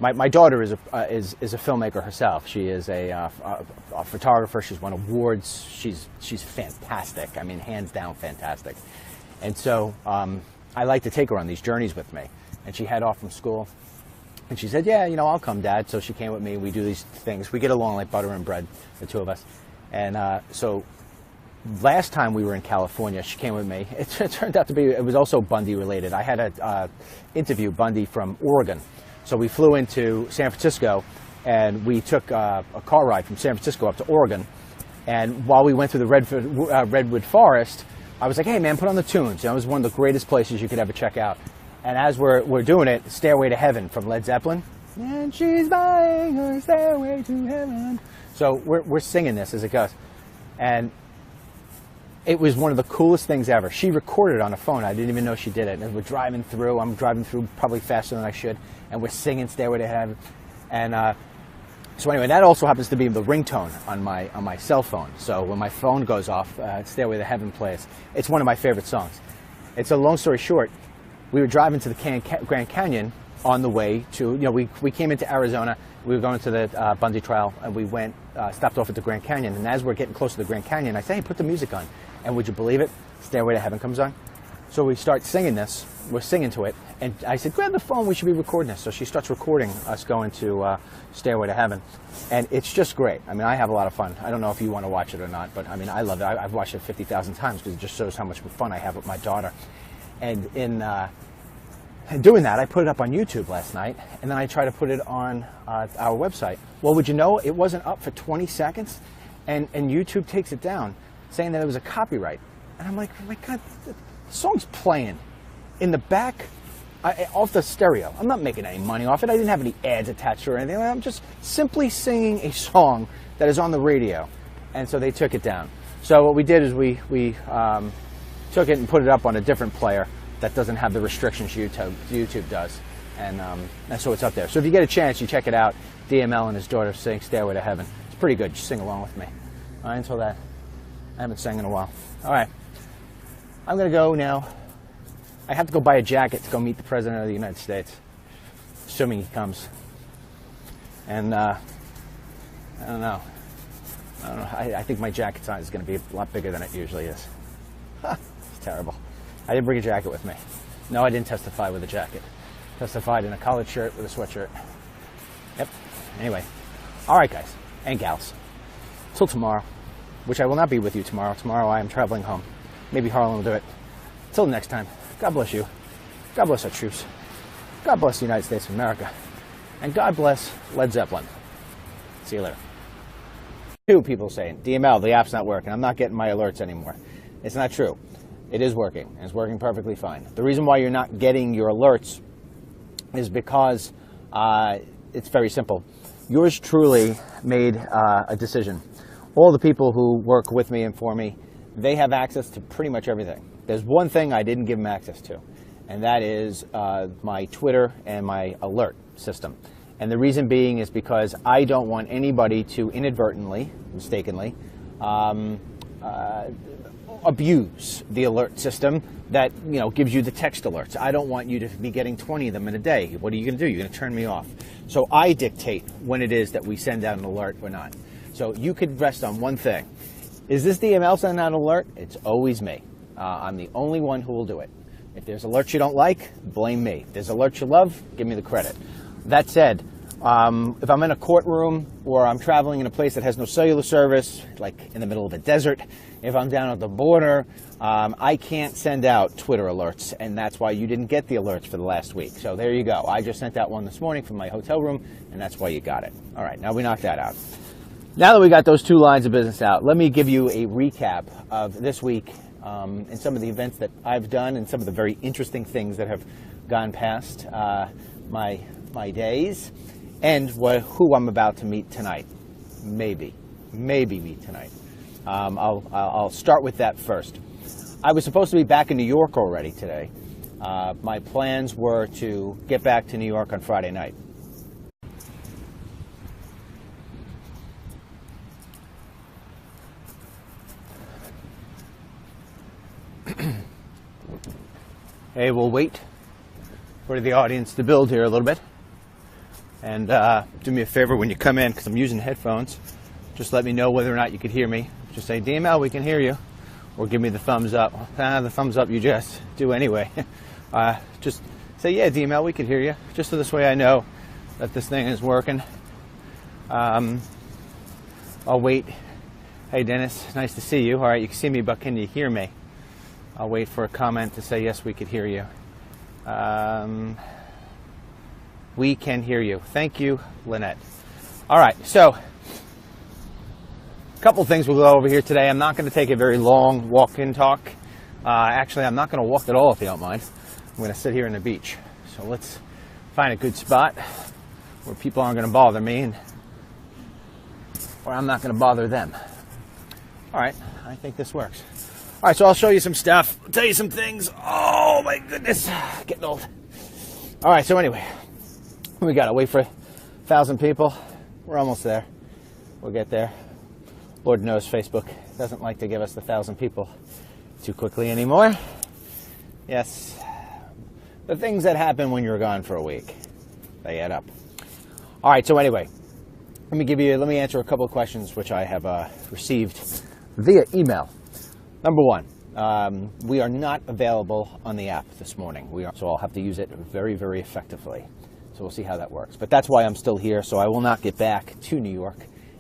My daughter is a filmmaker herself. She is a photographer. She's won awards. She's fantastic. I mean, hands down, fantastic. And so I like to take her on these journeys with me. And she had off from school, and she said, "Yeah, I'll come, Dad." So she came with me. We do these things. We get along like butter and bread, the two of us. And so last time we were in California, she came with me. It turned out to be, it was also Bundy related. I had to interview Bundy from Oregon. So we flew into San Francisco, and we took a car ride from San Francisco up to Oregon. And while we went through the Redwood Forest, I was like, hey man, put on the tunes. It was one of the greatest places you could ever check out. And as we're doing it, Stairway to Heaven from Led Zeppelin. And she's buying her stairway to heaven. So we're singing this as it goes. And It was one of the coolest things ever. She recorded on a phone. I didn't even know she did it. And we're driving through. I'm driving through probably faster than I should. And we're singing Stairway to Heaven. And so anyway, that also happens to be the ringtone on my cell phone. So when my phone goes off, Stairway to Heaven plays. It's one of my favorite songs. It's a long story short. We were driving to the Grand Canyon on the way to, we came into Arizona. We were going to the bungee trail, and we went, stopped off at the Grand Canyon. And as we're getting close to the Grand Canyon, I say, hey, put the music on. And would you believe it? Stairway to Heaven comes on. So we start singing this. We're singing to it. And I said, grab the phone. We should be recording this. So she starts recording us going to Stairway to Heaven. And it's just great. I mean, I have a lot of fun. I don't know if you want to watch it or not, but I mean, I love it. I've watched it 50,000 times because it just shows how much fun I have with my daughter. And in doing that, I put it up on YouTube last night. And then I tried to put it on our website. Well, would you know, it wasn't up for 20 seconds. And YouTube takes it down, saying that it was a copyright. And I'm like, oh my God, the song's playing in the back off the stereo. I'm not making any money off it. I didn't have any ads attached or anything. I'm just simply singing a song that is on the radio. And so they took it down. So what we did is we took it and put it up on a different player that doesn't have the restrictions YouTube does. And so it's up there. So if you get a chance, you check it out. DML and his daughter sing Stairway to Heaven. It's pretty good. Just sing along with me. All right, until that. I haven't sang in a while. All right. I'm going to go now. I have to go buy a jacket to go meet the President of the United States, assuming he comes. And I don't know. I think my jacket size is going to be a lot bigger than it usually is. It's terrible. I didn't bring a jacket with me. No, I didn't testify with a jacket. Testified in a collared shirt with a sweatshirt. Yep. Anyway. All right, guys and gals. Till tomorrow, which I will not be with you tomorrow. Tomorrow I am traveling home. Maybe Harlan will do it. Till next time, God bless you. God bless our troops. God bless the United States of America. And God bless Led Zeppelin. See you later. Two people saying, DML, the app's not working. I'm not getting my alerts anymore. It's not true. It is working, and it's working perfectly fine. The reason why you're not getting your alerts is because it's very simple. Yours truly made a decision. All the people who work with me and for me, they have access to pretty much everything. There's one thing I didn't give them access to, and that is my Twitter and my alert system. And the reason being is because I don't want anybody to inadvertently, mistakenly, abuse the alert system that gives you the text alerts. I don't want you to be getting 20 of them in a day. What are you going to do? You're going to turn me off. So I dictate when it is that we send out an alert or not. So you could rest on one thing. Is this DML sending out an alert? It's always me. I'm the only one who will do it. If there's alerts you don't like, blame me. If there's alerts you love, give me the credit. That said, if I'm in a courtroom or I'm traveling in a place that has no cellular service, like in the middle of a desert, if I'm down at the border, I can't send out Twitter alerts, and that's why you didn't get the alerts for the last week. So there you go. I just sent out one this morning from my hotel room, and that's why you got it. All right, now we knocked that out. Now that we got those two lines of business out, let me give you a recap of this week and some of the events that I've done and some of the very interesting things that have gone past my days, and who I'm about to meet tonight. Maybe meet tonight. I'll start with that first. I was supposed to be back in New York already today. My plans were to get back to New York on Friday night. Hey, we'll wait for the audience to build here a little bit. And do me a favor when you come in, because I'm using headphones, just let me know whether or not you could hear me. Just say, DML, we can hear you. Or give me the thumbs up. The thumbs up you just do anyway. Just say, yeah, DML, we can hear you. Just so this way I know that this thing is working. I'll wait. Hey, Dennis, nice to see you. All right, you can see me, but can you hear me? I'll wait for a comment to say, yes, we could hear you. We can hear you. Thank you, Lynette. All right, so a couple things we'll go over here today. I'm not going to take a very long walk-in talk. Actually, I'm not going to walk at all, if you don't mind. I'm going to sit here on the beach. So let's find a good spot where people aren't going to bother me, and or I'm not going to bother them. All right, I think this works. All right, so I'll show you some stuff. I'll tell you some things. Oh, my goodness. Getting old. All right, so anyway, we got to wait for 1,000 people. We're almost there. We'll get there. Lord knows Facebook doesn't like to give us the 1,000 people too quickly anymore. Yes, the things that happen when you're gone for a week, they add up. All right, so anyway, let me answer a couple of questions which I have received via email. Number one, we are not available on the app this morning. So I'll have to use it very, very effectively. So we'll see how that works. But that's why I'm still here. So I will not get back to New York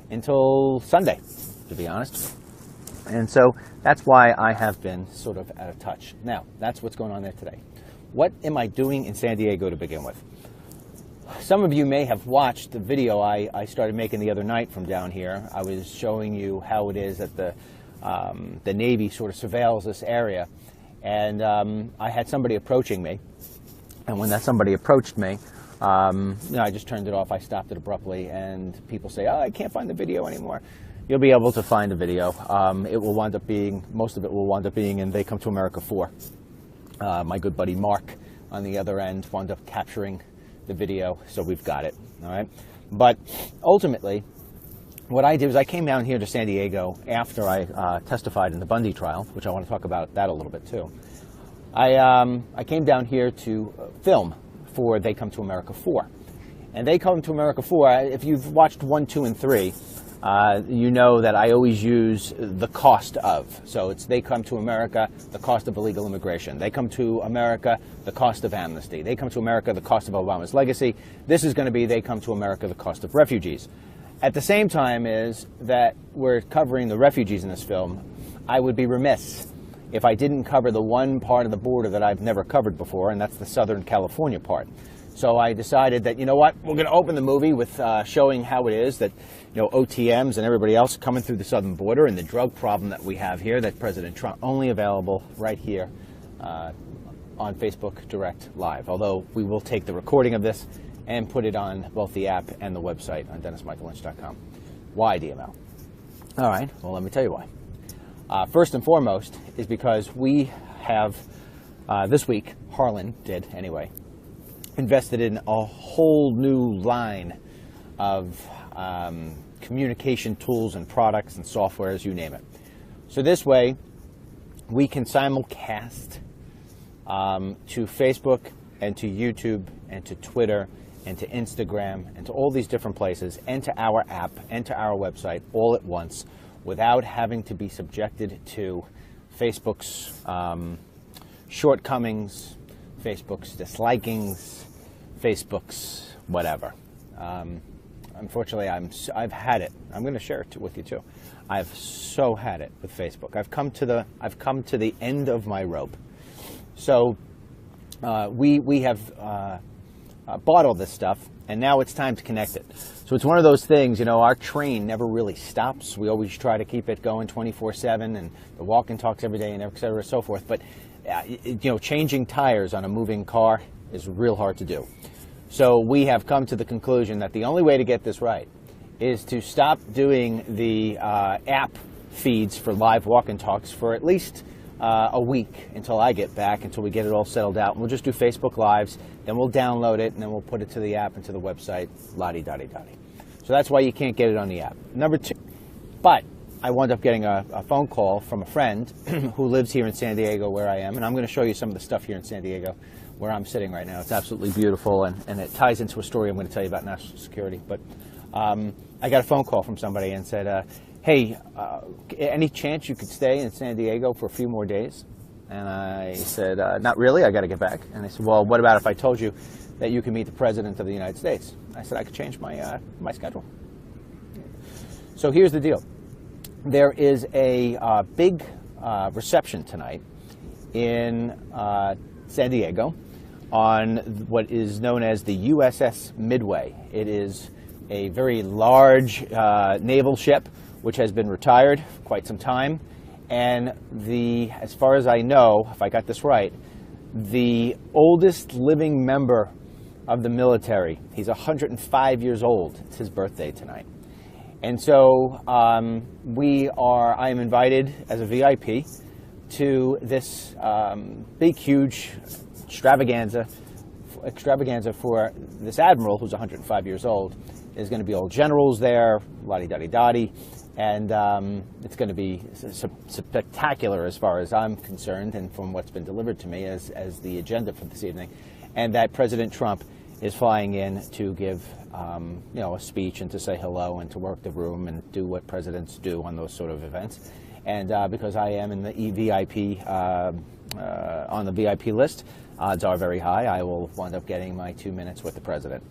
until Sunday, to be honest. And so that's why I have been sort of out of touch. Now, that's what's going on there today. What am I doing in San Diego to begin with? Some of you may have watched the video I started making the other night from down here. I was showing you how it is that the Navy sort of surveils this area. And I had somebody approaching me. And when that somebody approached me, I just turned it off. I stopped it abruptly. And people say, oh, I can't find the video anymore. You'll be able to find the video. Most of it will wind up being in They Come to America 4. My good buddy Mark on the other end wound up capturing the video, so we've got it. All right. But ultimately, what I did was I came down here to San Diego after I testified in the Bundy trial, which I want to talk about that a little bit too. I came down here to film for They Come to America 4. And They Come to America 4, if you've watched 1, 2, and 3, you know that I always use the cost of. So it's They Come to America, the cost of illegal immigration. They Come to America, the cost of amnesty. They Come to America, the cost of Obama's legacy. This is going to be They Come to America, the cost of refugees. At the same time is that we're covering the refugees in this film, I would be remiss if I didn't cover the one part of the border that I've never covered before, and that's the Southern California part. So I decided that, you know what, we're going to open the movie with showing how it is that, OTMs and everybody else coming through the southern border and the drug problem that we have here, that President Trump, only available right here on Facebook Direct Live. Although we will take the recording of this and put it on both the app and the website on DennisMichaelLynch.com. Why DML? All right, well, let me tell you why. First and foremost is because we have, this week, Harlan did anyway, invested in a whole new line of communication tools and products and softwares, you name it. So this way, we can simulcast to Facebook and to YouTube and to Twitter and to Instagram and to all these different places and to our app and to our website all at once without having to be subjected to Facebook's shortcomings, Facebook's dislikings, Facebook's whatever. Unfortunately, I've had it. I'm going to share it with you too. I've so had it with Facebook. I've come to the end of my rope. So we have bought all this stuff, and now it's time to connect it. So it's one of those things. Our train never really stops. We always try to keep it going 24/7, and the walk and talks every day, and et cetera, so forth. But changing tires on a moving car is real hard to do. So we have come to the conclusion that the only way to get this right is to stop doing the app feeds for live walk and talks for at least a week until I get back, until we get it all settled out. And we'll just do Facebook Lives, then we'll download it, and then we'll put it to the app and to the website, la-di-da-di-da-di. So that's why you can't get it on the app. Number two, but I wound up getting a phone call from a friend who lives here in San Diego where I am, and I'm going to show you some of the stuff here in San Diego where I'm sitting right now. It's absolutely beautiful, and it ties into a story I'm going to tell you about national security. But I got a phone call from somebody and said, hey, any chance you could stay in San Diego for a few more days? And I said, not really, I got to get back. And they said, well, what about if I told you that you can meet the President of the United States? I said, I could change my schedule. So here's the deal. There is a big reception tonight in San Diego on what is known as the USS Midway. It is a very large naval ship which has been retired for quite some time, and as far as I know, if I got this right, the oldest living member of the military. He's 105 years old. It's his birthday tonight. And so I am invited as a VIP to this big, huge extravaganza for this admiral who's 105 years old. There's going to be all generals there, la-di-da-di-da-di, and it's going to be spectacular as far as I'm concerned and from what's been delivered to me as the agenda for this evening. And that President Trump is flying in to give a speech and to say hello and to work the room and do what presidents do on those sort of events. And because I am in the VIP, on the VIP list, odds are very high I will wind up getting my 2 minutes with the president.